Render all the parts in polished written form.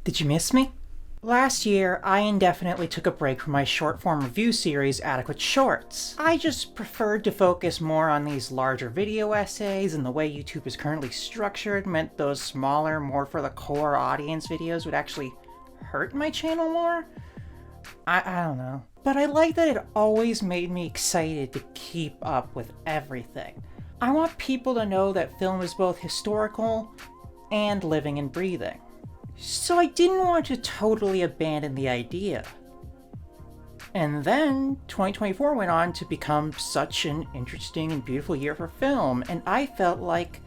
Did you miss me? Last year, I indefinitely took a break from my short-form review series, Adequate Shorts. I just preferred to focus more on these larger video essays, and the way YouTube is currently structured meant those smaller, more for the core audience videos would actually hurt my channel more? I don't know. But I like that it always made me excited to keep up with everything. I want people to know that film is both historical and living and breathing. So I didn't want to totally abandon the idea. And then 2024 went on to become such an interesting and beautiful year for film, and I felt like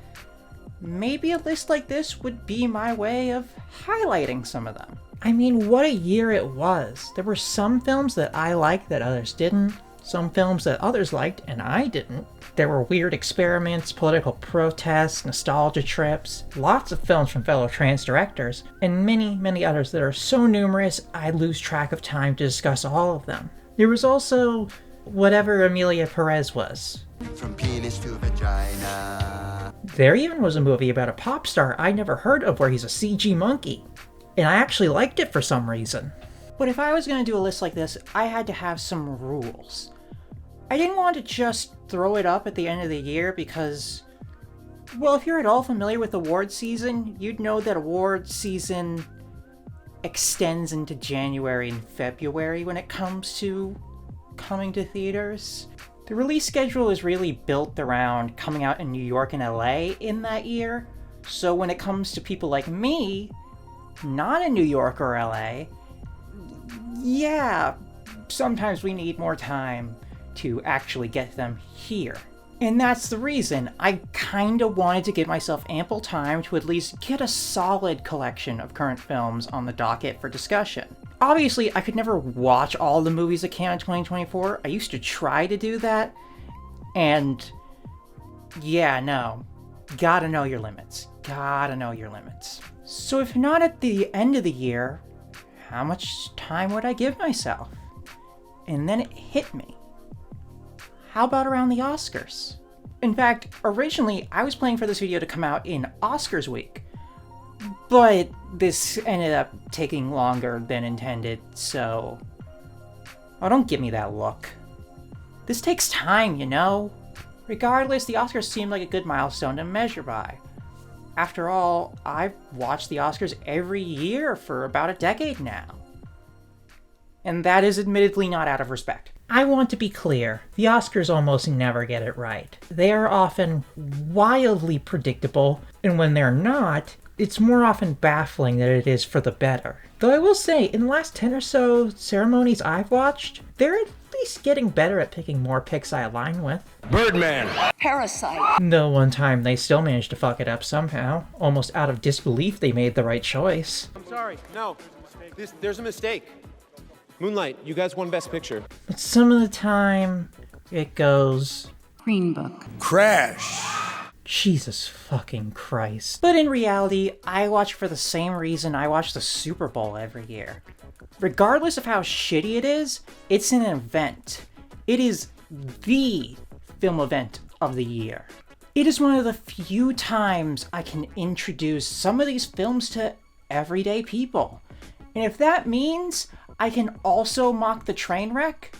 maybe a list like this would be my way of highlighting some of them. I mean, what a year it was. There were some films that I liked that others didn't. Some films that others liked and I didn't. There were weird experiments, political protests, nostalgia trips, lots of films from fellow trans directors, and many, many others that are so numerous I lose track of time to discuss all of them. There was also whatever Amelia Perez was. From penis to vagina. There even was a movie about a pop star I never heard of where he's a CG monkey. And I actually liked it for some reason. But if I was going to do a list like this, I had to have some rules. I didn't want to just throw it up at the end of the year because, well, if you're at all familiar with award season, you'd know that award season extends into January and February when it comes to coming to theaters. The release schedule is really built around coming out in New York and LA in that year, so when it comes to people like me, not in New York or LA, yeah, sometimes we need more time to actually get them here. And that's the reason I kinda wanted to give myself ample time to at least get a solid collection of current films on the docket for discussion. Obviously, I could never watch all the movies that came out in 2024. I used to try to do that, and yeah, no. Gotta know your limits. Gotta know your limits. So if not at the end of the year, how much time would I give myself? And then it hit me. How about around the Oscars? In fact, originally I was planning for this video to come out in Oscars week, but this ended up taking longer than intended, so... Oh, don't give me that look. This takes time, you know? Regardless, the Oscars seemed like a good milestone to measure by. After all, I've watched the Oscars every year for about a decade now. And that is admittedly not out of respect. I want to be clear, the Oscars almost never get it right. They are often wildly predictable, and when they're not, it's more often baffling than it is for the better. Though I will say, in the last 10 or so ceremonies I've watched, they're at least getting better at picking more picks I align with. Birdman. Parasite. Though one time they still managed to fuck it up somehow, almost out of disbelief they made the right choice. I'm sorry, no. There's a mistake. Moonlight, you guys won Best Picture. But some of the time, it goes... Green Book. Crash. Jesus fucking Christ. But in reality, I watch for the same reason I watch the Super Bowl every year. Regardless of how shitty it is, it's an event. It is the film event of the year. It is one of the few times I can introduce some of these films to everyday people. And if that means I can also mock the train wreck,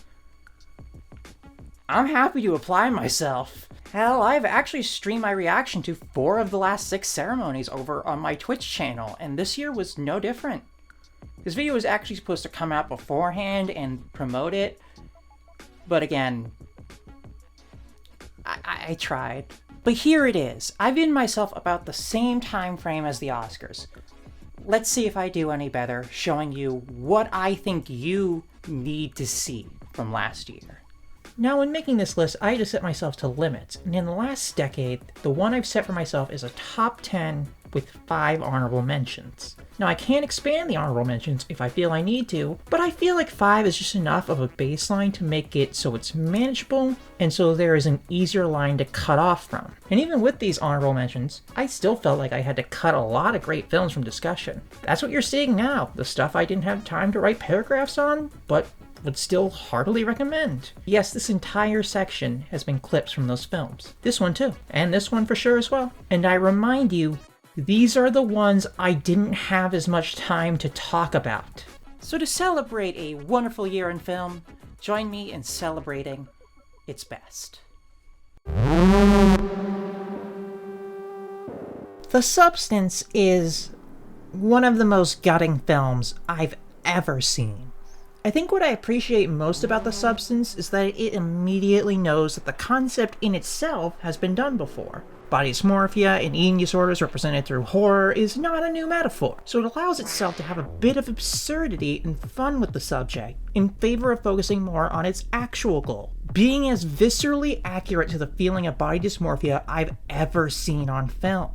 I'm happy to apply myself. Hell, I've actually streamed my reaction to 4 of the last 6 ceremonies over on my Twitch channel, and this year was no different. This video was actually supposed to come out beforehand and promote it, but again, I tried. But here it is. I've given myself about the same time frame as the Oscars. Let's see if I do any better, showing you what I think you need to see from last year. Now, when making this list, I had to set myself to limits, and in the last decade, the one I've set for myself is a top 10 with 5 honorable mentions. Now, I can expand the honorable mentions if I feel I need to, but I feel like 5 is just enough of a baseline to make it so it's manageable, and so there is an easier line to cut off from. And even with these honorable mentions, I still felt like I had to cut a lot of great films from discussion. That's what you're seeing now, the stuff I didn't have time to write paragraphs on, but would still heartily recommend. Yes, this entire section has been clips from those films. This one too, and this one for sure as well. And I remind you, these are the ones I didn't have as much time to talk about. So to celebrate a wonderful year in film, join me in celebrating its best. The Substance is one of the most gutting films I've ever seen. I think what I appreciate most about The Substance is that it immediately knows that the concept in itself has been done before. Body dysmorphia and eating disorders represented through horror is not a new metaphor, so it allows itself to have a bit of absurdity and fun with the subject, in favor of focusing more on its actual goal, being as viscerally accurate to the feeling of body dysmorphia I've ever seen on film.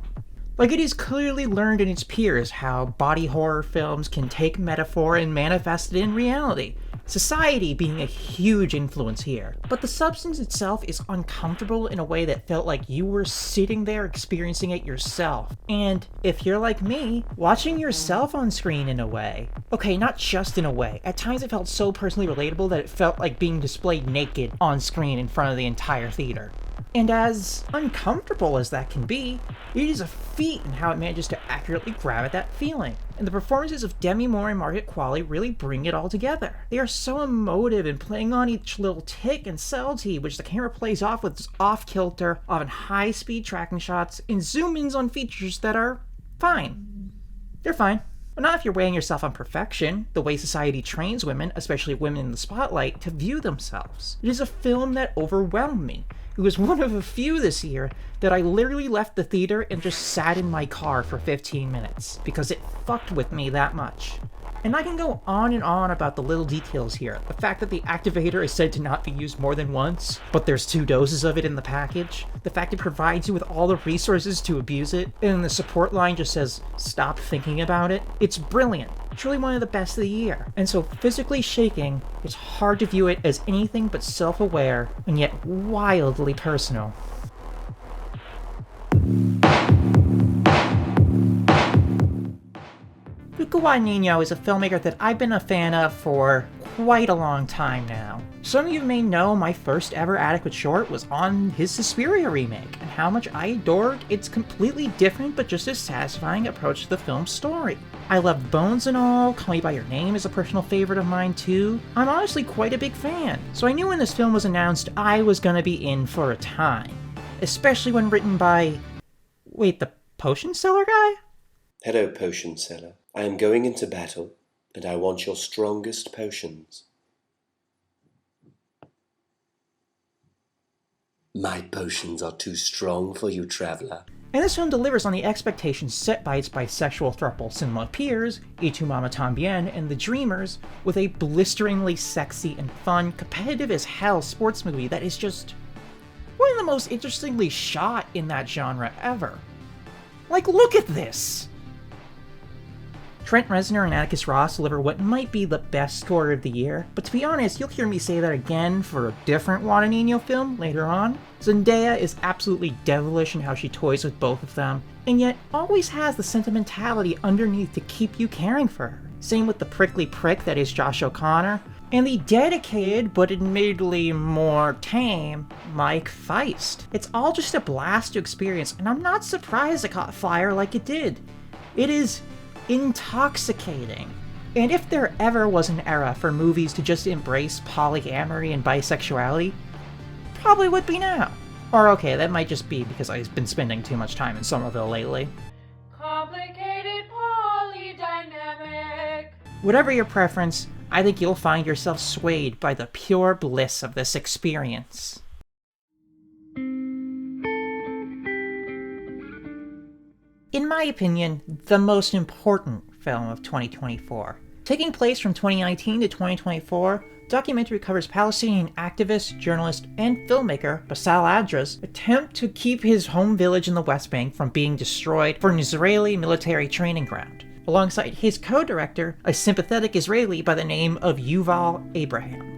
Like, it is clearly learned in its peers how body horror films can take metaphor and manifest it in reality, society being a huge influence here. But The Substance itself is uncomfortable in a way that felt like you were sitting there experiencing it yourself. And if you're like me, watching yourself on screen in a way. Okay, not just in a way. At times it felt so personally relatable that it felt like being displayed naked on screen in front of the entire theater. And as uncomfortable as that can be, it is a feat in how it manages to accurately grab at that feeling. And the performances of Demi Moore and Margaret Qualley really bring it all together. They are so emotive in playing on each little tick and subtlety which the camera plays off with its off-kilter, often high-speed tracking shots, and zoom-ins on features that are fine. They're fine. But not if you're weighing yourself on perfection, the way society trains women, especially women in the spotlight, to view themselves. It is a film that overwhelmed me. It was one of a few this year that I literally left the theater and just sat in my car for 15 minutes, because it fucked with me that much. And I can go on and on about the little details here. The fact that the activator is said to not be used more than once, but there's 2 doses of it in the package. The fact it provides you with all the resources to abuse it, and the support line just says, stop thinking about it. It's brilliant. Truly one of the best of the year. And so physically shaking, it's hard to view it as anything but self-aware, and yet wildly personal. Luca Guadagnino is a filmmaker that I've been a fan of for quite a long time now. Some of you may know my first ever Adequate short was on his Suspiria remake, and how much I adored its completely different but just as satisfying approach to the film's story. I love Bones and all, Call Me By Your Name is a personal favorite of mine too. I'm honestly quite a big fan, so I knew when this film was announced I was gonna be in for a time. Especially when written by... wait, the potion seller guy? Hello, potion seller. I am going into battle, and I want your strongest potions. My potions are too strong for you, traveler. And this film delivers on the expectations set by its bisexual throuple cinema peers, Y Tu Mama Tambien and The Dreamers, with a blisteringly sexy and fun, competitive as hell sports movie that is just one of the most interestingly shot in that genre ever. Like, look at this! Trent Reznor and Atticus Ross deliver what might be the best score of the year, but to be honest, you'll hear me say that again for a different Guadagnino film later on. Zendaya is absolutely devilish in how she toys with both of them, and yet always has the sentimentality underneath to keep you caring for her. Same with the prickly prick that is Josh O'Connor, and the dedicated, but admittedly more tame, Mike Feist. It's all just a blast to experience, and I'm not surprised it caught fire like it did. It is intoxicating. And if there ever was an era for movies to just embrace polyamory and bisexuality, probably would be now. Or okay, that might just be because I've been spending too much time in Somerville lately. Complicated polydynamic. Whatever your preference, I think you'll find yourself swayed by the pure bliss of this experience. In my opinion, the most important film of 2024. Taking place from 2019 to 2024, the documentary covers Palestinian activist, journalist, and filmmaker Bassel Adra's attempt to keep his home village in the West Bank from being destroyed for an Israeli military training ground, alongside his co-director, a sympathetic Israeli by the name of Yuval Abraham.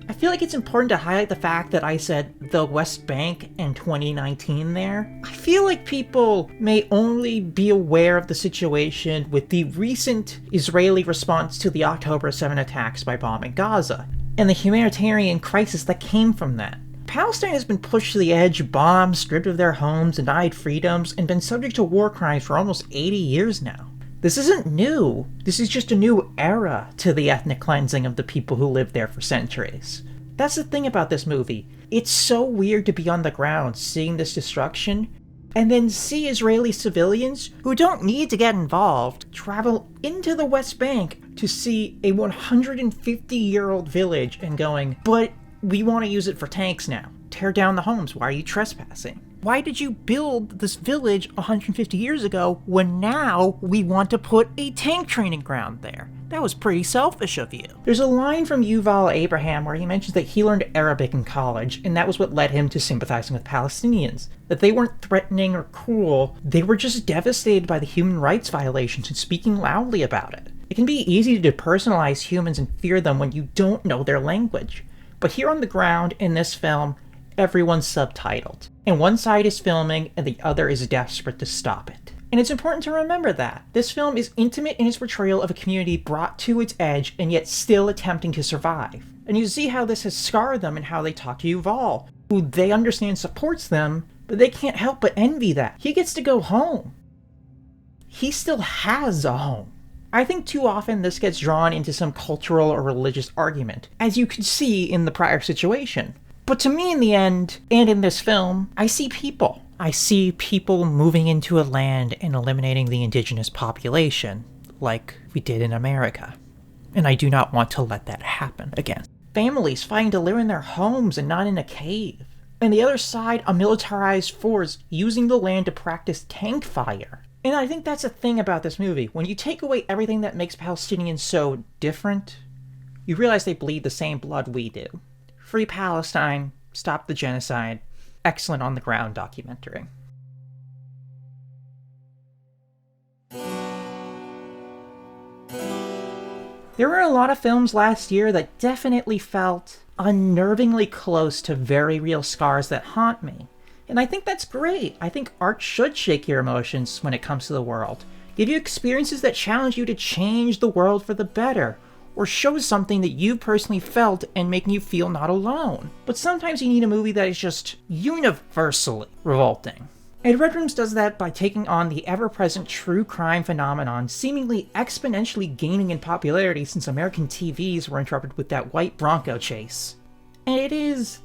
I feel like it's important to highlight the fact that I said the West Bank in 2019 there. I feel like people may only be aware of the situation with the recent Israeli response to the October 7 attacks by bombing Gaza, and the humanitarian crisis that came from that. Palestine has been pushed to the edge, bombed, stripped of their homes, denied freedoms, and been subject to war crimes for almost 80 years now. This isn't new. This is just a new era to the ethnic cleansing of the people who lived there for centuries. That's the thing about this movie. It's so weird to be on the ground seeing this destruction, and then see Israeli civilians who don't need to get involved travel into the West Bank to see a 150-year-old village and going, but we want to use it for tanks now. Tear down the homes. Why are you trespassing? Why did you build this village 150 years ago when now we want to put a tank training ground there? That was pretty selfish of you. There's a line from Yuval Abraham where he mentions that he learned Arabic in college, and that was what led him to sympathizing with Palestinians. That they weren't threatening or cruel, they were just devastated by the human rights violations and speaking loudly about it. It can be easy to depersonalize humans and fear them when you don't know their language. But here on the ground, in this film, everyone's subtitled. And one side is filming and the other is desperate to stop it. And it's important to remember that. This film is intimate in its portrayal of a community brought to its edge and yet still attempting to survive. And you see how this has scarred them and how they talk to Yuval, who they understand supports them, but they can't help but envy that. He gets to go home. He still has a home. I think too often this gets drawn into some cultural or religious argument, as you could see in the prior situation. But to me in the end, and in this film, I see people. I see people moving into a land and eliminating the indigenous population, like we did in America. And I do not want to let that happen again. Families fighting to live in their homes and not in a cave. And the other side, a militarized force using the land to practice tank fire. And I think that's the thing about this movie. When you take away everything that makes Palestinians so different, you realize they bleed the same blood we do. Free Palestine, stop the genocide, excellent on-the-ground documentary. There were a lot of films last year that definitely felt unnervingly close to very real scars that haunt me. And I think that's great. I think art should shake your emotions when it comes to the world. Give you experiences that challenge you to change the world for the better, or show something that you personally felt and making you feel not alone. But sometimes you need a movie that is just universally revolting. And Red Rooms does that by taking on the ever-present true crime phenomenon, seemingly exponentially gaining in popularity since American TVs were interrupted with that white Bronco chase. And it is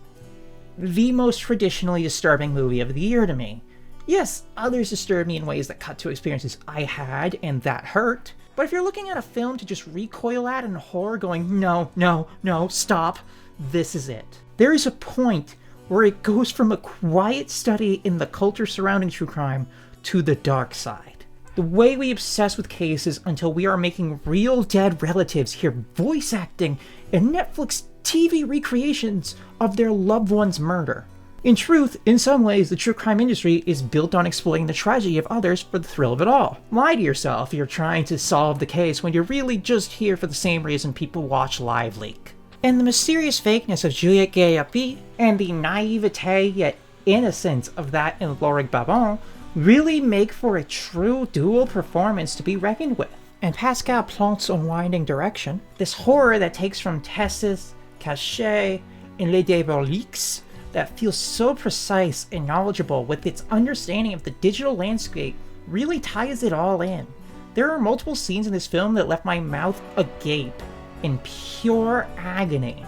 the most traditionally disturbing movie of the year to me. Yes, others disturb me in ways that cut to experiences I had, and that hurt. But if you're looking at a film to just recoil at in horror going, no, no, no, stop, this is it. There is a point where it goes from a quiet study in the culture surrounding true crime to the dark side. The way we obsess with cases until we are making real dead relatives hear voice acting and Netflix TV recreations of their loved one's murder. In truth, in some ways, the true crime industry is built on exploiting the tragedy of others for the thrill of it all. Lie to yourself if you're trying to solve the case when you're really just here for the same reason people watch Live Leak. And the mysterious fakeness of Juliette Gay-Appy and the naivete yet innocence of that in Lauric Babon really make for a true dual performance to be reckoned with. And Pascal Plante's unwinding direction, this horror that takes from Tessis, Cachet, and Les Diaboliques, that feels so precise and knowledgeable with its understanding of the digital landscape, really ties it all in. There are multiple scenes in this film that left my mouth agape in pure agony.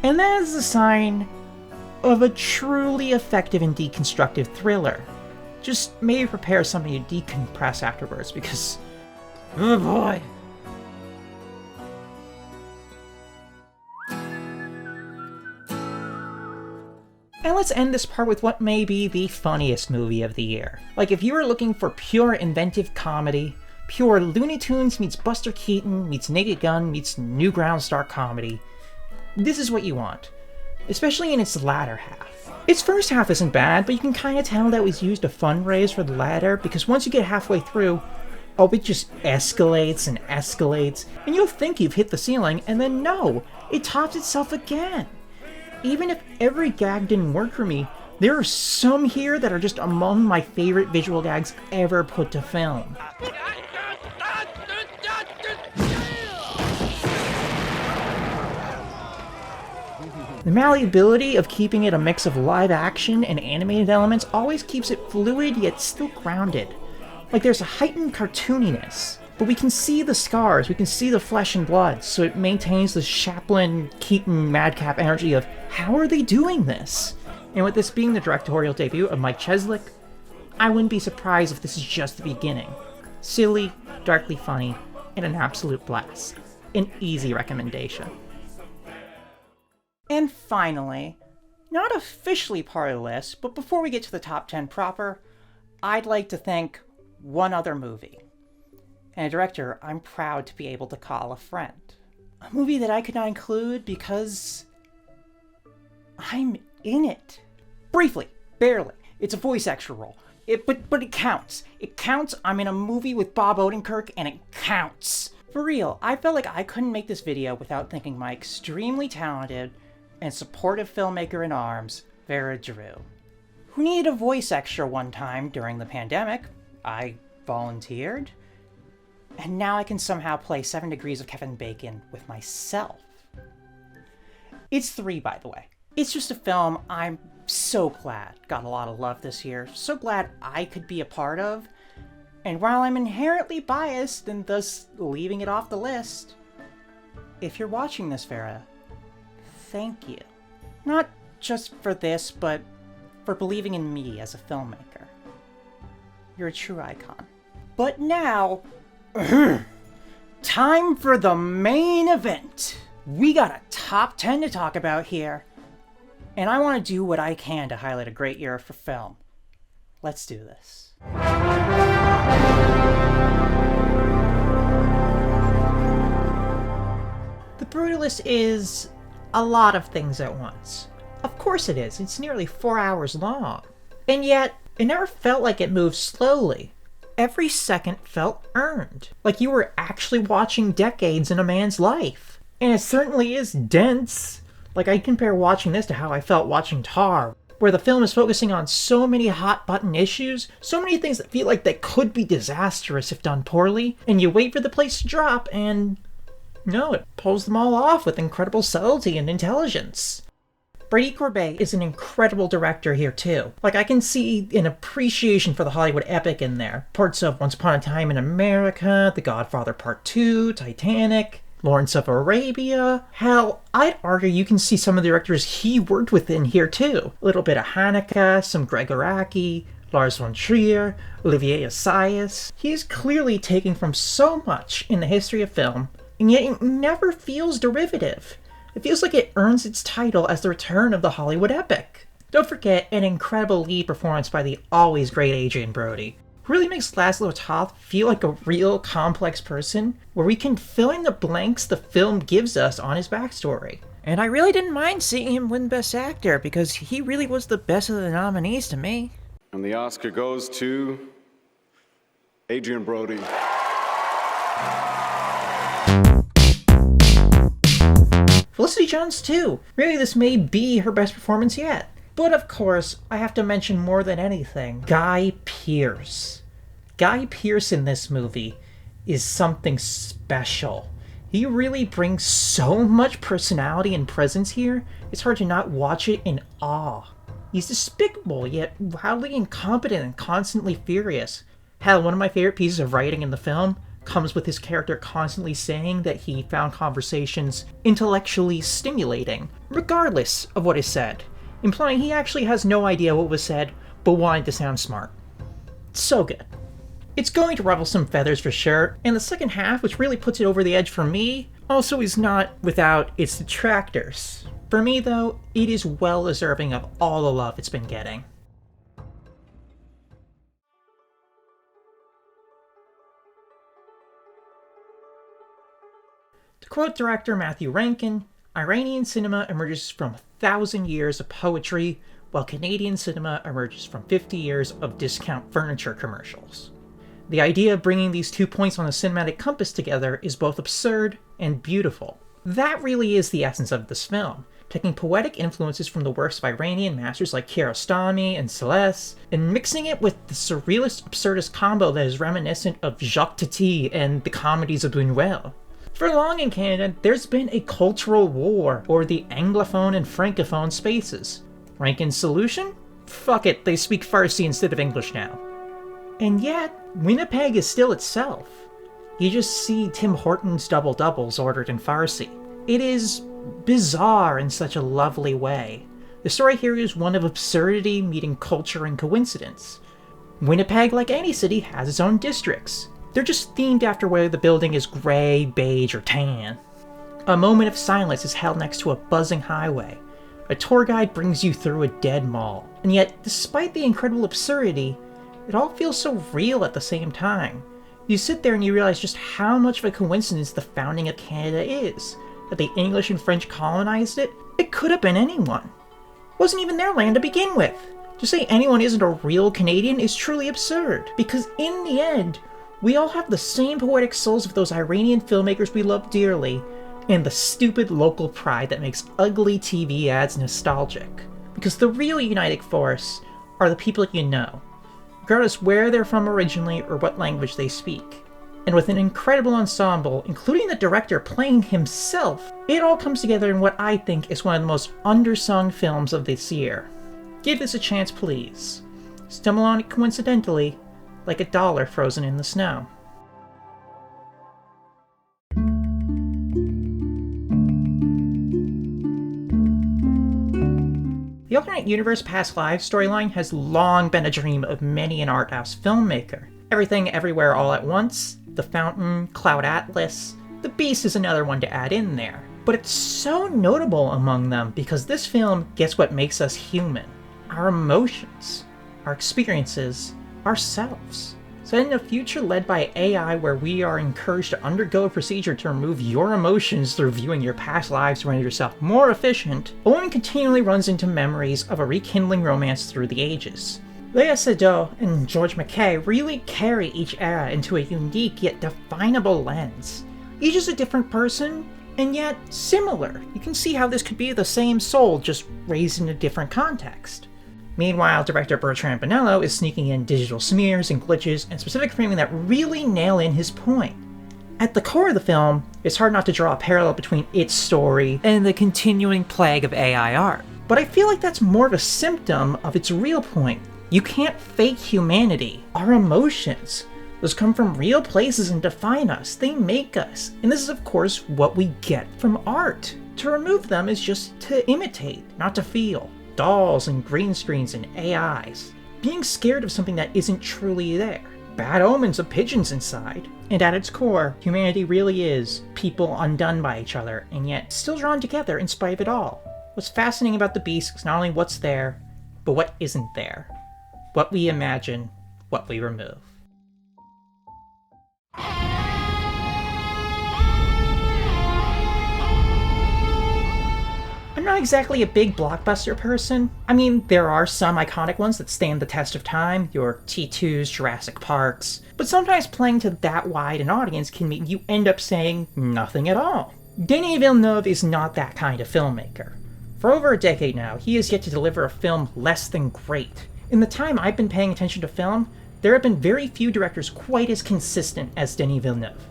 And that is a sign of a truly effective and deconstructive thriller. Just maybe prepare something to decompress afterwards, because, oh boy. And let's end this part with what may be the funniest movie of the year. Like, if you were looking for pure inventive comedy, pure Looney Tunes meets Buster Keaton meets Naked Gun meets Newground Star comedy, this is what you want. Especially in its latter half. Its first half isn't bad, but you can kind of tell that was used to fundraise for the latter, because once you get halfway through, oh, it just escalates and escalates, and you'll think you've hit the ceiling, and then no, it tops itself again. Even if every gag didn't work for me, there are some here that are just among my favorite visual gags ever put to film. The malleability of keeping it a mix of live action and animated elements always keeps it fluid yet still grounded. Like there's a heightened cartooniness, but we can see the scars, we can see the flesh and blood, so it maintains the Chaplin, Keaton, madcap energy of how are they doing this? And with this being the directorial debut of Mike Cheslick, I wouldn't be surprised if this is just the beginning. Silly, darkly funny, and an absolute blast. An easy recommendation. And finally, not officially part of the list, but before we get to the top 10 proper, I'd like to thank one other movie, and a director I'm proud to be able to call a friend. A movie that I could not include because I'm in it. Briefly, barely. It's a voice extra role. But it counts. It counts. I'm in a movie with Bob Odenkirk, and it counts. For real, I felt like I couldn't make this video without thanking my extremely talented and supportive filmmaker in arms, Vera Drew, who needed a voice extra one time during the pandemic. I volunteered, and now I can somehow play 7 Degrees of Kevin Bacon with myself. It's 3, by the way. It's just a film I'm so glad got a lot of love this year, so glad I could be a part of, and while I'm inherently biased and thus leaving it off the list, if you're watching this, Vera, thank you. Not just for this, but for believing in me as a filmmaker. You're a true icon. But now, time for the main event. We got a top 10 to talk about here, and I want to do what I can to highlight a great year for film. Let's do this. The Brutalist is a lot of things at once. Of course it is. It's nearly 4 hours long. And yet, it never felt like it moved slowly. Every second felt earned. Like you were actually watching decades in a man's life. And it certainly is dense. Like I compare watching this to how I felt watching Tar, where the film is focusing on so many hot button issues, so many things that feel like they could be disastrous if done poorly, and you wait for the place to drop and no, it pulls them all off with incredible subtlety and intelligence. Brady Corbet is an incredible director here too. Like I can see an appreciation for the Hollywood epic in there. Parts of Once Upon a Time in America, The Godfather Part 2, Titanic, Lawrence of Arabia. Hell, I'd argue you can see some of the directors he worked with in here too. A little bit of Haneke, some Greg Araki, Lars von Trier, Olivier Assayas. He is clearly taking from so much in the history of film, and yet it never feels derivative. It feels like it earns its title as the return of the Hollywood epic. Don't forget an incredible lead performance by the always great Adrien Brody, who really makes Laszlo Toth feel like a real complex person, where we can fill in the blanks the film gives us on his backstory. And I really didn't mind seeing him win Best Actor, because he really was the best of the nominees to me. And the Oscar goes to Adrien Brody. Felicity Jones too. Really, this may be her best performance yet. But of course, I have to mention more than anything, Guy Pearce. Guy Pearce in this movie is something special. He really brings so much personality and presence here, it's hard to not watch it in awe. He's despicable, yet wildly incompetent and constantly furious. Hell, one of my favorite pieces of writing in the film comes with his character constantly saying that he found conversations intellectually stimulating, regardless of what is said, implying he actually has no idea what was said, but wanted to sound smart. So good. It's going to ruffle some feathers for sure, and the second half, which really puts it over the edge for me, also is not without its detractors. For me, though, it is well deserving of all the love it's been getting. To quote director Matthew Rankin, Iranian cinema emerges from 1,000 years of poetry, while Canadian cinema emerges from 50 years of discount furniture commercials. The idea of bringing these 2 points on a cinematic compass together is both absurd and beautiful. That really is the essence of this film, taking poetic influences from the works of Iranian masters like Kiarostami and Celeste, and mixing it with the surrealist absurdist combo that is reminiscent of Jacques Tati and the comedies of Buñuel. For long in Canada, there's been a cultural war over the Anglophone and Francophone spaces. Rankin's solution? Fuck it, they speak Farsi instead of English now. And yet, Winnipeg is still itself. You just see Tim Hortons double-doubles ordered in Farsi. It is bizarre in such a lovely way. The story here is one of absurdity meeting culture and coincidence. Winnipeg, like any city, has its own districts. They're just themed after whether the building is gray, beige, or tan. A moment of silence is held next to a buzzing highway. A tour guide brings you through a dead mall. And yet, despite the incredible absurdity, it all feels so real at the same time. You sit there and you realize just how much of a coincidence the founding of Canada is. That the English and French colonized it, it could have been anyone. It wasn't even their land to begin with. To say anyone isn't a real Canadian is truly absurd, because in the end, we all have the same poetic souls of those Iranian filmmakers we love dearly, and the stupid local pride that makes ugly TV ads nostalgic. Because the real uniting force are the people you know, regardless where they're from originally or what language they speak. And with an incredible ensemble, including the director playing himself, it all comes together in what I think is one of the most undersung films of this year. Give this a chance, please. Stumble on it coincidentally, like $1 frozen in the snow. The alternate universe past lives storyline has long been a dream of many an art house filmmaker. Everything Everywhere All at Once, The Fountain, Cloud Atlas, The Beast is another one to add in there. But it's so notable among them because this film gets what makes us human. Our emotions, our experiences, ourselves. Set in a future led by AI where we are encouraged to undergo a procedure to remove your emotions through viewing your past lives to render yourself more efficient, a woman continually runs into memories of a rekindling romance through the ages. Léa Seydoux and George McKay really carry each era into a unique yet definable lens. Each is a different person, and yet similar. You can see how this could be the same soul, just raised in a different context. Meanwhile, director Bertrand Bonello is sneaking in digital smears and glitches and specific framing that really nail in his point. At the core of the film, it's hard not to draw a parallel between its story and the continuing plague of AI art. But I feel like that's more of a symptom of its real point. You can't fake humanity. Our emotions. Those come from real places and define us. They make us. And this is, of course, what we get from art. To remove them is just to imitate, not to feel. Dolls and green screens and AIs. Being scared of something that isn't truly there. Bad omens of pigeons inside. And at its core, humanity really is people undone by each other, and yet still drawn together in spite of it all. What's fascinating about the Beast is not only what's there, but what isn't there. What we imagine, what we remove. I'm not exactly a big blockbuster person. I mean, there are some iconic ones that stand the test of time, your T2s, Jurassic Parks, but sometimes playing to that wide an audience can mean you end up saying nothing at all. Denis Villeneuve is not that kind of filmmaker. For over a decade now, he has yet to deliver a film less than great. In the time I've been paying attention to film, there have been very few directors quite as consistent as Denis Villeneuve.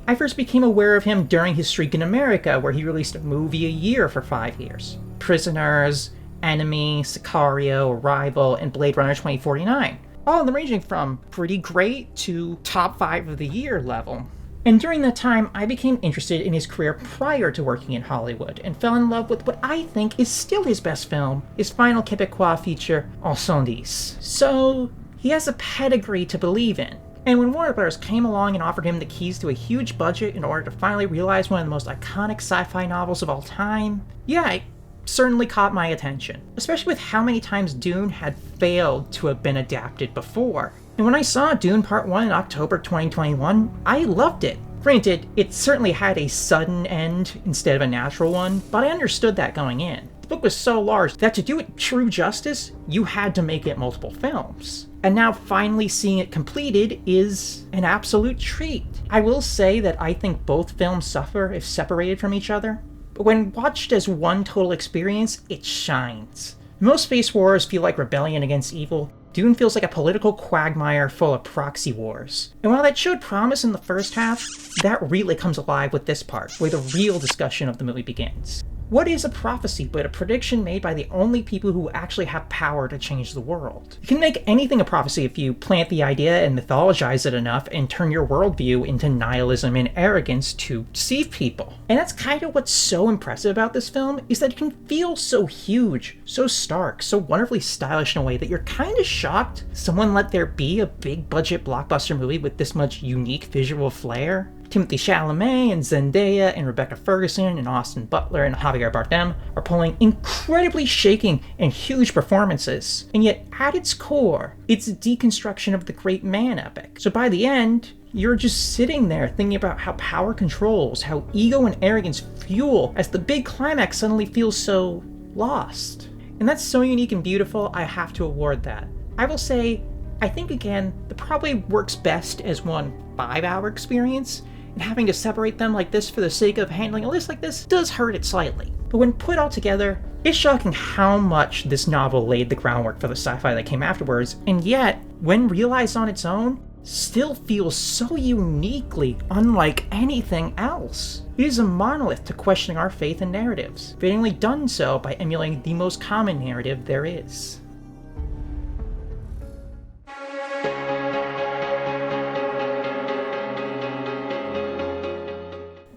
I first became aware of him during his streak in America, where he released a movie a year for 5 years. Prisoners, Enemy, Sicario, Arrival, and Blade Runner 2049. All of them ranging from pretty great to top 5 of the year level. And during that time, I became interested in his career prior to working in Hollywood, and fell in love with what I think is still his best film, his final Québécois feature, Ensembles. So, he has a pedigree to believe in. And when Warner Bros. Came along and offered him the keys to a huge budget in order to finally realize one of the most iconic sci-fi novels of all time, yeah, it certainly caught my attention. Especially with how many times Dune had failed to have been adapted before. And when I saw Dune Part 1 in October 2021, I loved it. Granted, it certainly had a sudden end instead of a natural one, but I understood that going in. The book was so large that to do it true justice, you had to make it multiple films. And now finally seeing it completed is an absolute treat. I will say that I think both films suffer if separated from each other, but when watched as one total experience, it shines. Most space wars feel like rebellion against evil, Dune feels like a political quagmire full of proxy wars. And while that showed promise in the first half, that really comes alive with this part, where the real discussion of the movie begins. What is a prophecy but a prediction made by the only people who actually have power to change the world? You can make anything a prophecy if you plant the idea and mythologize it enough and turn your worldview into nihilism and arrogance to deceive people. And that's kind of what's so impressive about this film, is that it can feel so huge, so stark, so wonderfully stylish in a way that you're kind of shocked someone let there be a big budget blockbuster movie with this much unique visual flair. Timothée Chalamet and Zendaya and Rebecca Ferguson and Austin Butler and Javier Bardem are pulling incredibly shaking and huge performances. And yet, at its core, it's a deconstruction of the great man epic. So by the end, you're just sitting there thinking about how power controls, how ego and arrogance fuel as the big climax suddenly feels so lost. And that's so unique and beautiful, I have to award that. I will say, I think again, that probably works best as one 5-hour experience, and having to separate them like this for the sake of handling a list like this does hurt it slightly. But when put all together, it's shocking how much this novel laid the groundwork for the sci-fi that came afterwards, and yet, when realized on its own, still feels so uniquely unlike anything else. It is a monolith to questioning our faith and narratives, fittingly done so by emulating the most common narrative there is.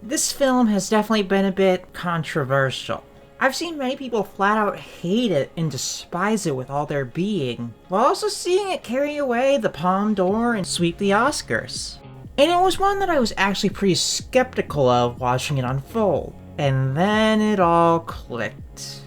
This film has definitely been a bit controversial. I've seen many people flat out hate it and despise it with all their being, while also seeing it carry away the Palme d'Or and sweep the Oscars. And it was one that I was actually pretty skeptical of watching it unfold. And then it all clicked.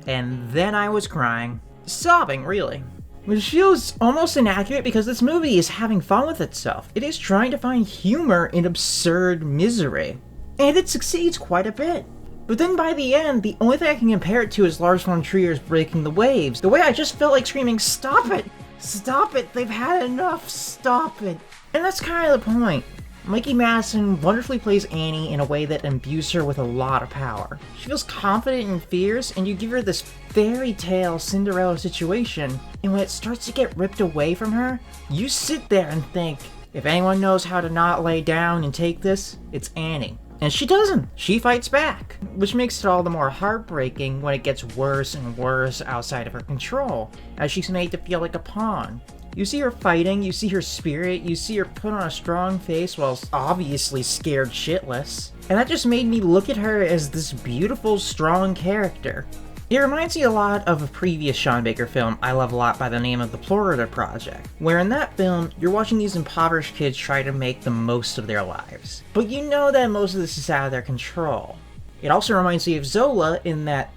And then I was crying. Sobbing, really. Which feels almost inaccurate because this movie is having fun with itself. It is trying to find humor in absurd misery. And it succeeds quite a bit. But then by the end, the only thing I can compare it to is Lars von Trier's Breaking the Waves. The way I just felt like screaming, "Stop it! Stop it! They've had enough! Stop it!" And that's kind of the point. Mikey Madison wonderfully plays Annie in a way that imbues her with a lot of power. She feels confident and fierce, and you give her this fairy tale Cinderella situation, and when it starts to get ripped away from her, you sit there and think, if anyone knows how to not lay down and take this, it's Annie. And she doesn't. She fights back, which makes it all the more heartbreaking when it gets worse and worse outside of her control, as she's made to feel like a pawn. You see her fighting, you see her spirit, you see her put on a strong face while obviously scared shitless. And that just made me look at her as this beautiful, strong character. It reminds me a lot of a previous Sean Baker film I love a lot by the name of The Florida Project, where in that film, you're watching these impoverished kids try to make the most of their lives. But you know that most of this is out of their control. It also reminds me of Zola in that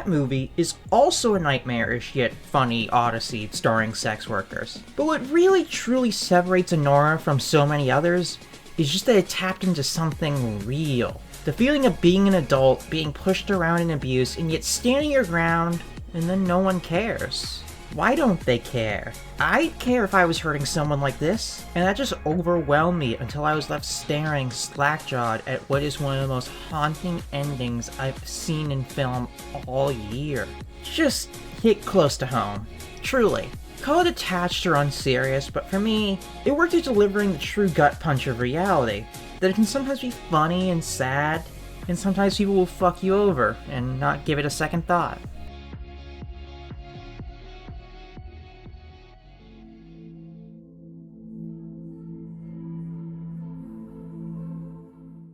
movie is also a nightmarish yet funny odyssey starring sex workers. But what really truly separates Anora from so many others is just that it tapped into something real. The feeling of being an adult, being pushed around and abused, and yet standing your ground, and then no one cares. Why don't they care? I'd care if I was hurting someone like this, and that just overwhelmed me until I was left staring slack-jawed at what is one of the most haunting endings I've seen in film all year. Just hit close to home. Truly. Call it attached or unserious, but for me, it worked at delivering the true gut punch of reality. That it can sometimes be funny and sad, and sometimes people will fuck you over and not give it a second thought.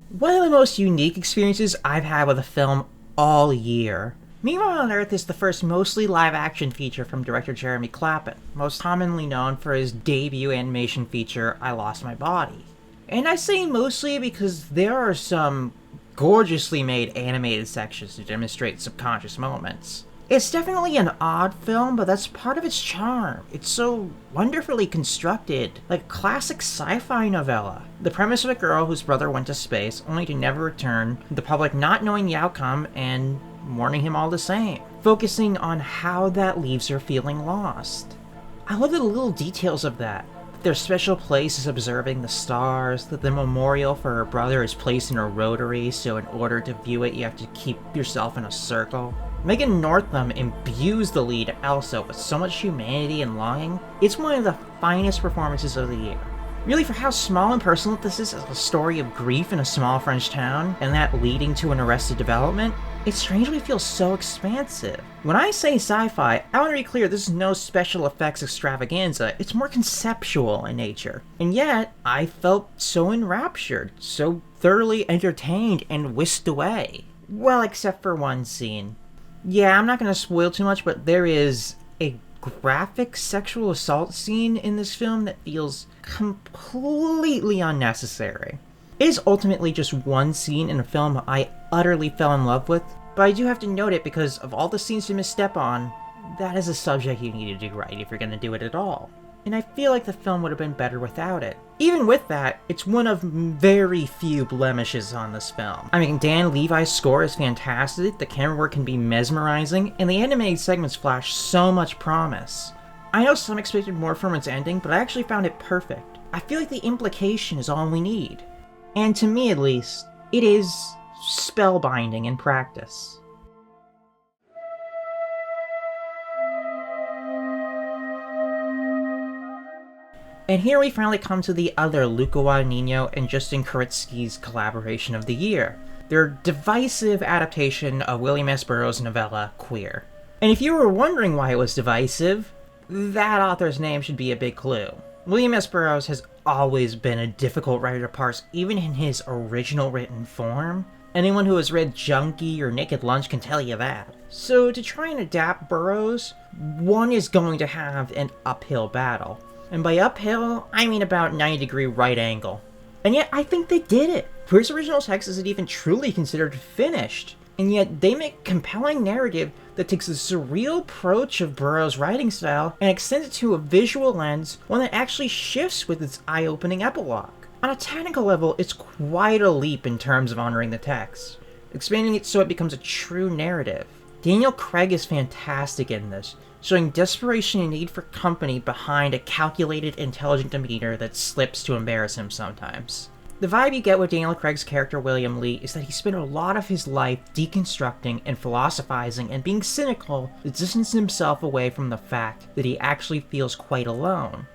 One of the most unique experiences I've had with a film all year. Meanwhile on Earth is the first mostly live-action feature from director Jeremy Clapin, most commonly known for his debut animation feature, I Lost My Body. And I say mostly because there are some gorgeously made animated sections to demonstrate subconscious moments. It's definitely an odd film, but that's part of its charm. It's so wonderfully constructed, like a classic sci-fi novella. The premise of a girl whose brother went to space, only to never return, the public not knowing the outcome and mourning him all the same, focusing on how that leaves her feeling lost. I love the little details of that. Their special place is observing the stars, that the memorial for her brother is placed in a rotary, so in order to view it you have to keep yourself in a circle. Megan Northam imbues the lead Elsa with so much humanity and longing. It's one of the finest performances of the year. Really, for how small and personal this is as a story of grief in a small French town, and that leading to an Arrested Development, it strangely feels so expansive. When I say sci-fi, I want to be clear, this is no special effects extravaganza, it's more conceptual in nature. And yet, I felt so enraptured, so thoroughly entertained and whisked away. Well, except for one scene. Yeah, I'm not going to spoil too much, but there is a graphic sexual assault scene in this film that feels completely unnecessary. It is ultimately just one scene in a film I utterly fell in love with, but I do have to note it because of all the scenes to misstep on, that is a subject you need to do right if you're going to do it at all. And I feel like the film would have been better without it. Even with that, it's one of very few blemishes on this film. I mean, Dan Levi's score is fantastic, the camera work can be mesmerizing, and the animated segments flash so much promise. I know some expected more from its ending, but I actually found it perfect. I feel like the implication is all we need. And to me at least, it is spellbinding in practice. And here we finally come to the other Luca Guadagnino and Justin Kuritsky's collaboration of the year, their divisive adaptation of William S. Burroughs' novella, Queer. And if you were wondering why it was divisive, that author's name should be a big clue. William S. Burroughs has always been a difficult writer to parse, even in his original written form. Anyone who has read Junkie or Naked Lunch can tell you that. So to try and adapt Burroughs, one is going to have an uphill battle. And by uphill, I mean about 90-degree right angle. And yet, I think they did it. Queer's original text isn't even truly considered finished. And yet, they make a compelling narrative that takes the surreal approach of Burroughs' writing style and extends it to a visual lens, one that actually shifts with its eye-opening epilogue. On a technical level, it's quite a leap in terms of honoring the text, expanding it so it becomes a true narrative. Daniel Craig is fantastic in this, showing desperation and need for company behind a calculated, intelligent demeanor that slips to embarrass him sometimes. The vibe you get with Daniel Craig's character William Lee is that he spent a lot of his life deconstructing and philosophizing and being cynical to distance himself away from the fact that he actually feels quite alone.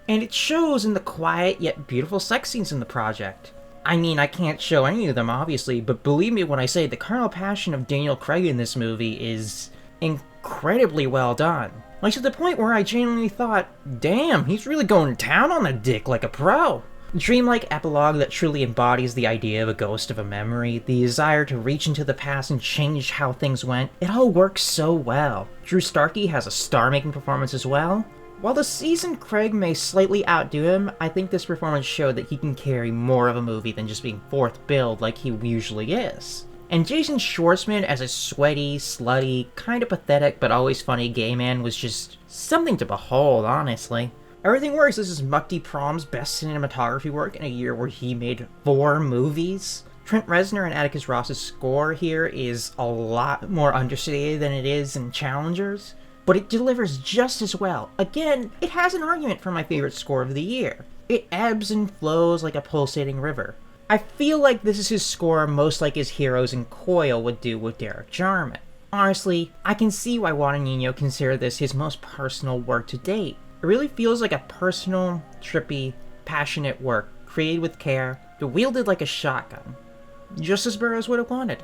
And it shows in the quiet yet beautiful sex scenes in the project. I mean, I can't show any of them obviously, but believe me when I say the carnal passion of Daniel Craig in this movie is incredibly well done. Like to the point where I genuinely thought, damn, he's really going to town on the dick like a pro. The dreamlike epilogue that truly embodies the idea of a ghost of a memory, the desire to reach into the past and change how things went, it all works so well. Drew Starkey has a star-making performance as well. While the seasoned Craig may slightly outdo him, I think this performance showed that he can carry more of a movie than just being fourth billed like he usually is. And Jason Schwartzman as a sweaty, slutty, kinda pathetic but always funny gay man was just something to behold, honestly. Everything works. This is Mukti Prom's best cinematography work in a year where he made 4 movies. Trent Reznor and Atticus Ross's score here is a lot more understated than it is in Challengers, but it delivers just as well. Again, it has an argument for my favorite score of the year. It ebbs and flows like a pulsating river. I feel like this is his score most like his Heroes and Coil would do with Derek Jarman. Honestly, I can see why Guadagnino considered this his most personal work to date. It really feels like a personal, trippy, passionate work, created with care, but wielded like a shotgun. Just as Burroughs would have wanted.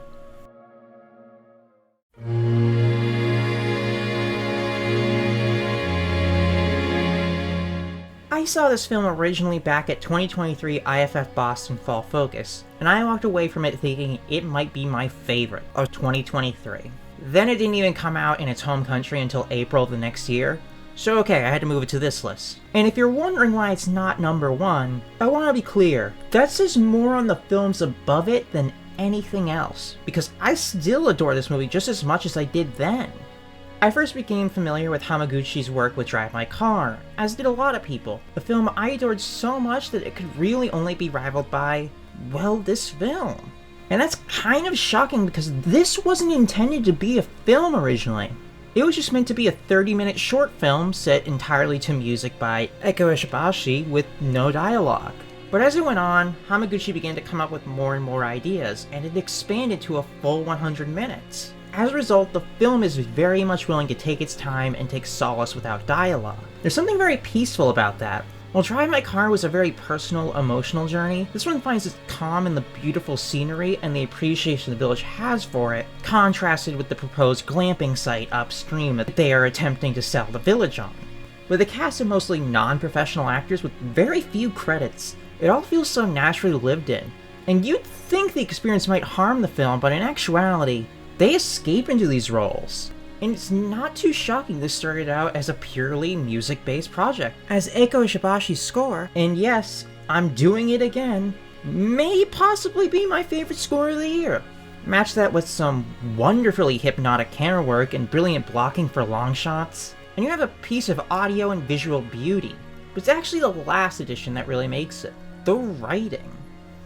I saw this film originally back at 2023 IFF Boston Fall Focus, and I walked away from it thinking it might be my favorite of 2023. Then it didn't even come out in its home country until April of the next year, so okay, I had to move it to this list. And if you're wondering why it's not number 1, I want to be clear, that says more on the films above it than anything else, because I still adore this movie just as much as I did then. I first became familiar with Hamaguchi's work with Drive My Car, as did a lot of people, a film I adored so much that it could really only be rivaled by, well, this film. And that's kind of shocking because this wasn't intended to be a film originally. It was just meant to be a 30-minute short film set entirely to music by Eko Ishibashi with no dialogue. But as it went on, Hamaguchi began to come up with more and more ideas, and it expanded to a full 100 minutes. As a result, the film is very much willing to take its time and take solace without dialogue. There's something very peaceful about that. While Drive My Car was a very personal, emotional journey, this one finds its calm in the beautiful scenery and the appreciation the village has for it, contrasted with the proposed glamping site upstream that they are attempting to sell the village on. With a cast of mostly non-professional actors with very few credits, it all feels so naturally lived in. And you'd think the experience might harm the film, but in actuality, they escape into these roles. And it's not too shocking this started out as a purely music-based project, as Eiko Ishibashi's score, and yes, I'm doing it again, may possibly be my favorite score of the year. Match that with some wonderfully hypnotic camera work and brilliant blocking for long shots, and you have a piece of audio and visual beauty. But it's actually the last edition that really makes it, the writing.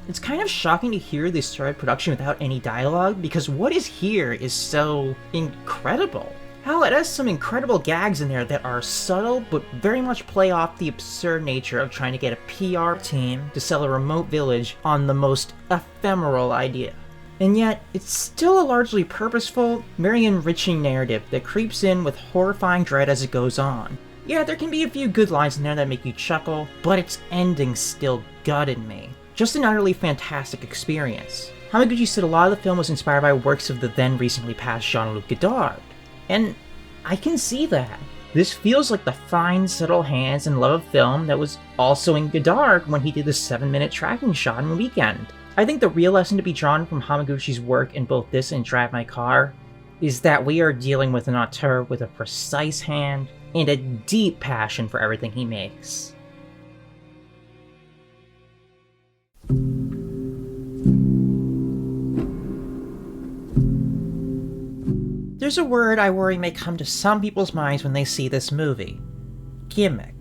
It's kind of shocking to hear they started production without any dialogue, because what is here is so incredible. Hell, it has some incredible gags in there that are subtle, but very much play off the absurd nature of trying to get a PR team to sell a remote village on the most ephemeral idea. And yet, it's still a largely purposeful, very enriching narrative that creeps in with horrifying dread as it goes on. Yeah, there can be a few good lines in there that make you chuckle, but its ending still gutted me. Just an utterly fantastic experience. Hamaguchi said a lot of the film was inspired by works of the then recently passed Jean-Luc Godard. And I can see that. This feels like the fine, subtle hands and love of film that was also in Godard when he did the 7-minute tracking shot in Weekend. I think the real lesson to be drawn from Hamaguchi's work in both this and Drive My Car is that we are dealing with an auteur with a precise hand and a deep passion for everything he makes. There's a word I worry may come to some people's minds when they see this movie. Gimmick.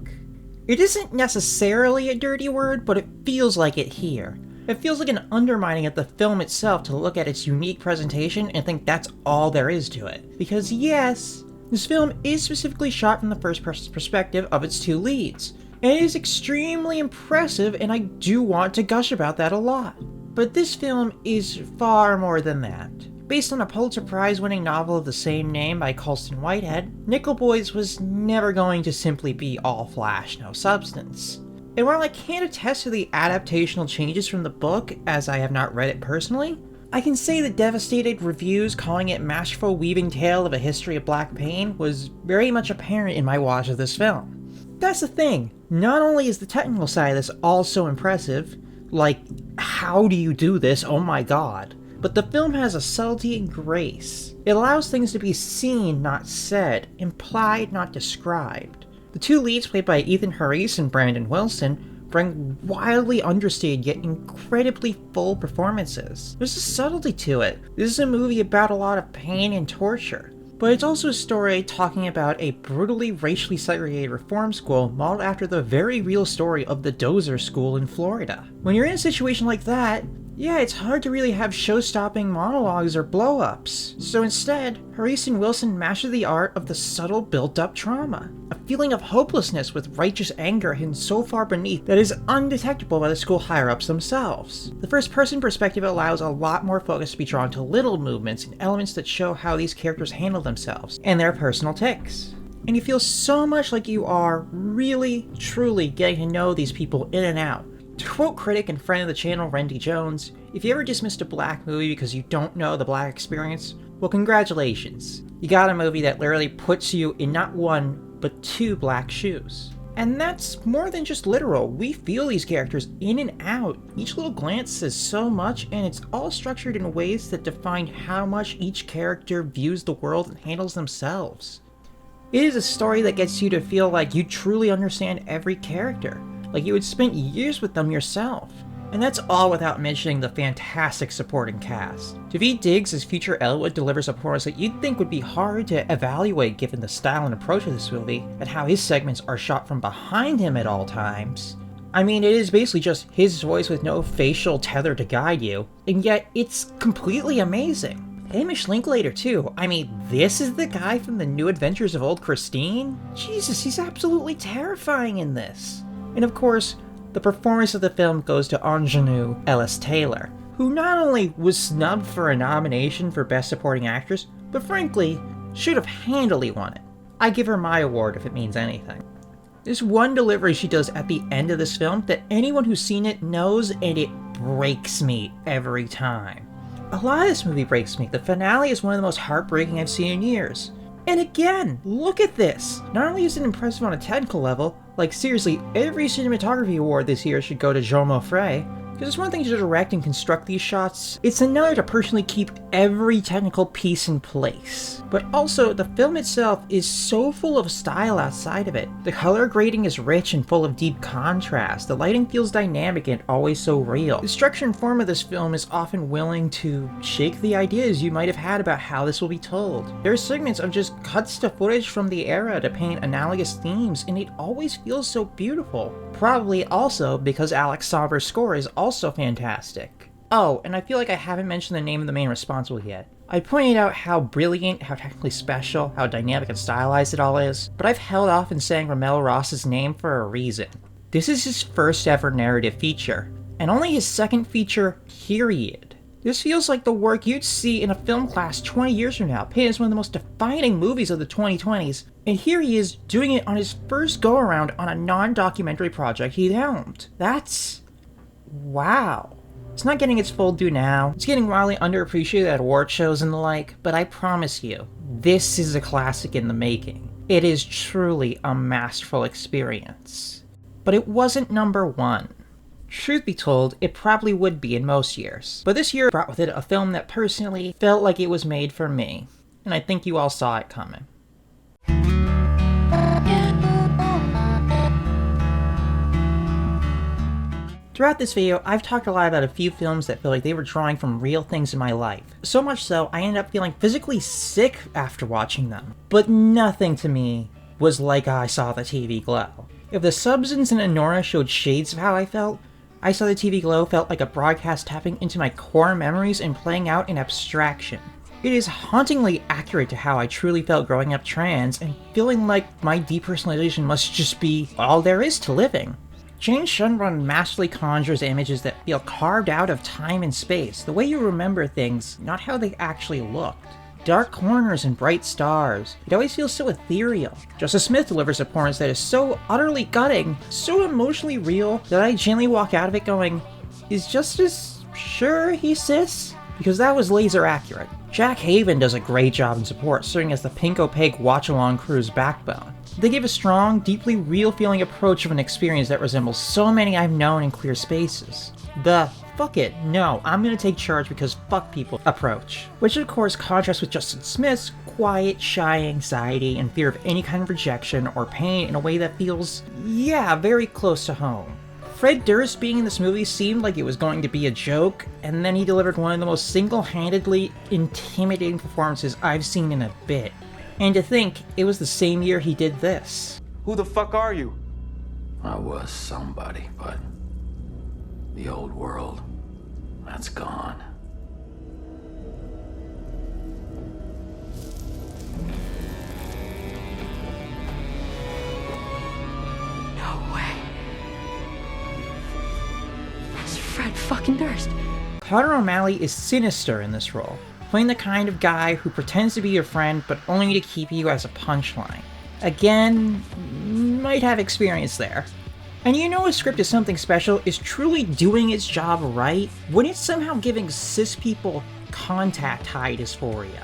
It isn't necessarily a dirty word, but it feels like it here. It feels like an undermining of the film itself to look at its unique presentation and think that's all there is to it. Because yes, this film is specifically shot from the first-person perspective of its two leads, and it is extremely impressive, and I do want to gush about that a lot. But this film is far more than that. Based on a Pulitzer Prize-winning novel of the same name by Colston Whitehead, Nickel Boys was never going to simply be all flash, no substance. And while I can't attest to the adaptational changes from the book, as I have not read it personally, I can say that devastated reviews calling it masterful weaving tale of a history of black pain was very much apparent in my watch of this film. That's the thing, not only is the technical side of this also impressive, like, how do you do this, oh my god, but the film has a subtlety and grace. It allows things to be seen, not said, implied, not described. The two leads, played by Ethan Harris and Brandon Wilson, bring wildly understated yet incredibly full performances. There's a subtlety to it. This is a movie about a lot of pain and torture, but it's also a story talking about a brutally racially segregated reform school modeled after the very real story of the Dozer School in Florida. When you're in a situation like that, yeah, it's hard to really have show-stopping monologues or blow-ups. So instead, Harris and Wilson master the art of the subtle built-up trauma. A feeling of hopelessness with righteous anger hidden so far beneath that is undetectable by the school higher-ups themselves. The first-person perspective allows a lot more focus to be drawn to little movements and elements that show how these characters handle themselves and their personal tics. And you feel so much like you are really, truly getting to know these people in and out. To quote critic and friend of the channel Randy Jones, if you ever dismissed a black movie because you don't know the black experience, well, congratulations. You got a movie that literally puts you in not one, but two black shoes. And that's more than just literal. We feel these characters in and out. Each little glance says so much, and it's all structured in ways that define how much each character views the world and handles themselves. It is a story that gets you to feel like you truly understand every character, like you had spent years with them yourself. And that's all without mentioning the fantastic supporting cast. Daveed Diggs as future Elwood delivers a performance that you'd think would be hard to evaluate given the style and approach of this movie, and how his segments are shot from behind him at all times. I mean, it is basically just his voice with no facial tether to guide you, and yet it's completely amazing. Hamish Linklater too. I mean, this is the guy from the New Adventures of Old Christine? Jesus, he's absolutely terrifying in this. And of course, the performance of the film goes to Ingenue Ellis Taylor, who not only was snubbed for a nomination for Best Supporting Actress, but frankly, should have handily won it. I give her my award if it means anything. There's one delivery she does at the end of this film that anyone who's seen it knows, and it breaks me every time. A lot of this movie breaks me. The finale is one of the most heartbreaking I've seen in years. And again, look at this! Not only is it impressive on a technical level, like seriously, every cinematography award this year should go to Jean Maufray, because it's one thing to direct and construct these shots, it's another to personally keep every technical piece in place. But also, the film itself is so full of style outside of it. The color grading is rich and full of deep contrast, the lighting feels dynamic and always so real. The structure and form of this film is often willing to shake the ideas you might have had about how this will be told. There are segments of just cuts to footage from the era to paint analogous themes, and it always feels so beautiful. Probably also because Alex Somber's score is also fantastic. Oh, and I feel like I haven't mentioned the name of the main responsible yet. I pointed out how brilliant, how technically special, how dynamic and stylized it all is, but I've held off in saying Ramel Ross's name for a reason. This is his first ever narrative feature, and only his second feature, period. This feels like the work you'd see in a film class 20 years from now, painted as one of the most defining movies of the 2020s, and here he is doing it on his first go-around on a non-documentary project he helmed. That's... wow. It's not getting its full due now, it's getting wildly underappreciated at award shows and the like, but I promise you, this is a classic in the making. It is truly a masterful experience. But it wasn't number one. Truth be told, it probably would be in most years, but this year brought with it a film that personally felt like it was made for me, and I think you all saw it coming. Throughout this video, I've talked a lot about a few films that feel like they were drawing from real things in my life. So much so, I ended up feeling physically sick after watching them. But nothing to me was like I saw the TV glow. If the substance in Anora showed shades of how I felt, I saw the TV glow felt like a broadcast tapping into my core memories and playing out in abstraction. It is hauntingly accurate to how I truly felt growing up trans and feeling like my depersonalization must just be all there is to living. Jane Shunrun masterfully conjures images that feel carved out of time and space, the way you remember things, not how they actually looked. Dark corners and bright stars. It always feels so ethereal. Justice Smith delivers a performance that is so utterly gutting, so emotionally real, that I gently walk out of it going, is Justice sure he's cis? Because that was laser accurate. Jack Haven does a great job in support, serving as the pink opaque watch-along crew's backbone. They give a strong, deeply real-feeling approach of an experience that resembles so many I've known in queer spaces. The fuck it, no, I'm gonna take charge because fuck people approach. Which of course contrasts with Justin Smith's quiet, shy anxiety and fear of any kind of rejection or pain in a way that feels, yeah, very close to home. Fred Durst being in this movie seemed like it was going to be a joke, and then he delivered one of the most single-handedly intimidating performances I've seen in a bit. And to think, it was the same year he did this. Who the fuck are you? I was somebody, but the old world, that's gone. No way. That's Fred fucking Durst. Connor O'Malley is sinister in this role, playing the kind of guy who pretends to be your friend but only to keep you as a punchline. Again, might have experience there. And you know a script is something special is truly doing its job right when it's somehow giving cis people contact high dysphoria.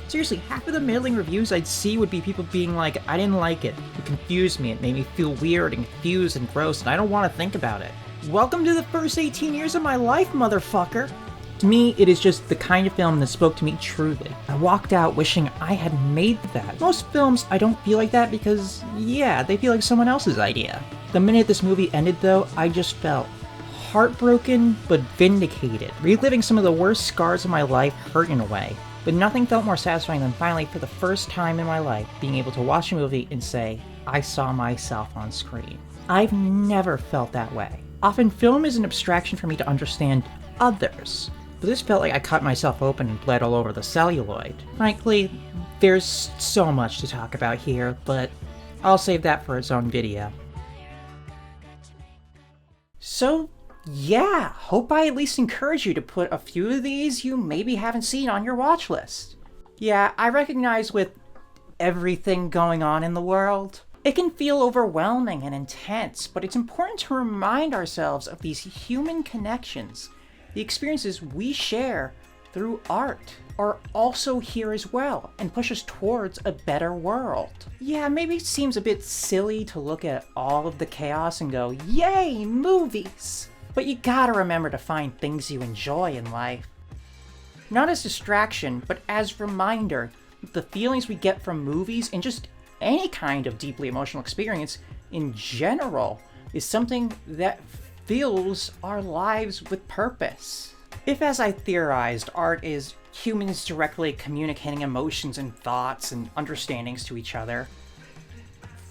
Seriously, half of the middling reviews I'd see would be people being like, I didn't like it, it confused me, it made me feel weird and confused and gross and I don't want to think about it. Welcome to the first 18 years of my life, motherfucker! To me, it is just the kind of film that spoke to me truly. I walked out wishing I had made that. Most films, I don't feel like that because, yeah, they feel like someone else's idea. The minute this movie ended though, I just felt heartbroken but vindicated. Reliving some of the worst scars of my life hurt in a way. But nothing felt more satisfying than finally, for the first time in my life, being able to watch a movie and say, I saw myself on screen. I've never felt that way. Often film is an abstraction for me to understand others. But this felt like I cut myself open and bled all over the celluloid. Frankly, there's so much to talk about here, but I'll save that for its own video. So, yeah, hope I at least encourage you to put a few of these you maybe haven't seen on your watch list. Yeah, I recognize with everything going on in the world, it can feel overwhelming and intense, but it's important to remind ourselves of these human connections. The experiences we share through art are also here as well and push us towards a better world. Yeah, maybe it seems a bit silly to look at all of the chaos and go, yay, movies! But you gotta remember to find things you enjoy in life. Not as distraction, but as reminder that the feelings we get from movies and just any kind of deeply emotional experience in general is something that fills our lives with purpose. If, as I theorized, art is humans directly communicating emotions and thoughts and understandings to each other,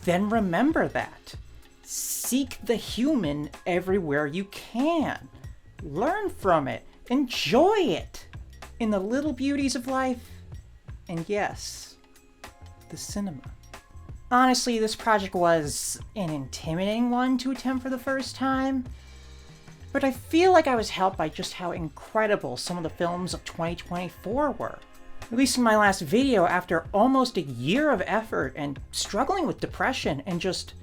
then remember that. Seek the human everywhere you can. Learn from it. Enjoy it. In the little beauties of life. And yes, the cinema. Honestly, this project was an intimidating one to attempt for the first time, but I feel like I was helped by just how incredible some of the films of 2024 were. Releasing my last video after almost a year of effort and struggling with depression and just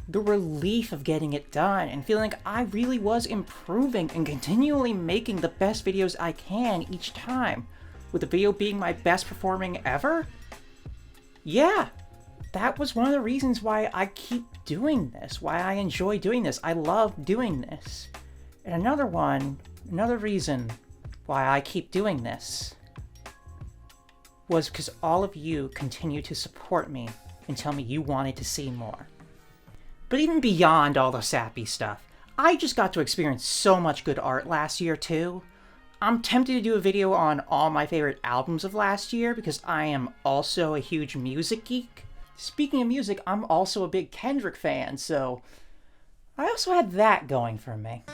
the relief of getting it done and feeling like I really was improving and continually making the best videos I can each time, with the video being my best performing ever? Yeah, that was one of the reasons why I keep doing this, why I enjoy doing this. I love doing this. And another reason why I keep doing this was because all of you continue to support me and tell me you wanted to see more. But even beyond all the sappy stuff, I just got to experience so much good art last year too. I'm tempted to do a video on all my favorite albums of last year because I am also a huge music geek. Speaking of music, I'm also a big Kendrick fan, so I also had that going for me.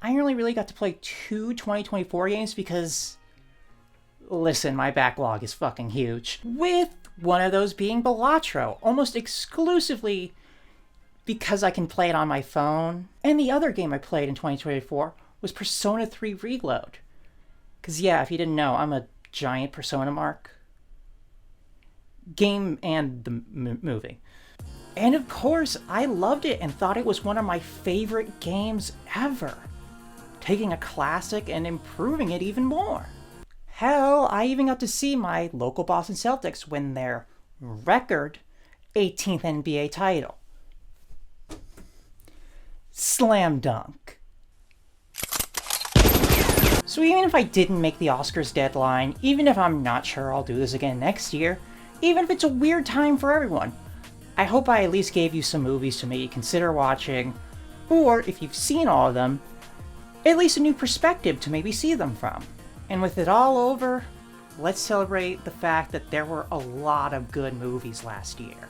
I only really got to play 2 2024 games because, listen, my backlog is fucking huge. With one of those being Balatro, almost exclusively because I can play it on my phone. And the other game I played in 2024 was Persona 3 Reload. Because yeah, if you didn't know, I'm a giant Persona mark. Game and the movie. And of course, I loved it and thought it was one of my favorite games ever. Taking a classic and improving it even more. Hell, I even got to see my local Boston Celtics win their record 18th NBA title. Slam dunk. So even if I didn't make the Oscars deadline, even if I'm not sure I'll do this again next year, even if it's a weird time for everyone, I hope I at least gave you some movies to maybe consider watching, or if you've seen all of them, at least a new perspective to maybe see them from. And with it all over, let's celebrate the fact that there were a lot of good movies last year.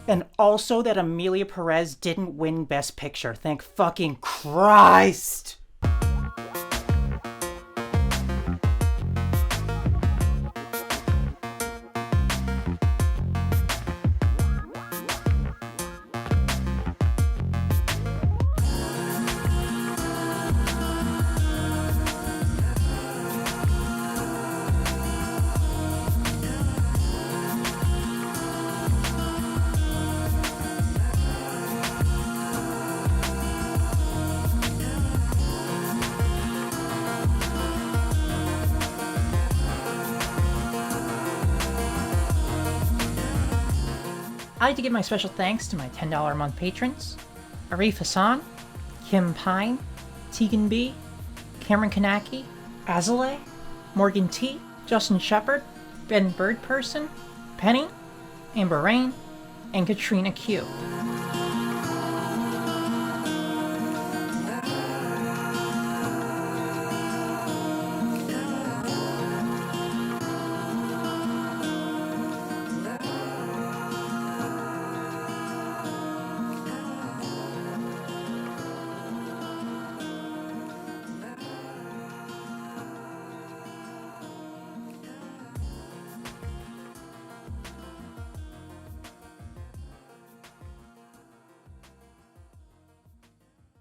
And also that Emilia Perez didn't win Best Picture, thank fucking Christ! I'd like to give my special thanks to my $10 a month patrons, Arif Hassan, Kim Pine, Tegan B, Cameron Kanaki, Azalea, Morgan T, Justin Shepard, Ben Birdperson, Penny, Amber Rain, and Katrina Q.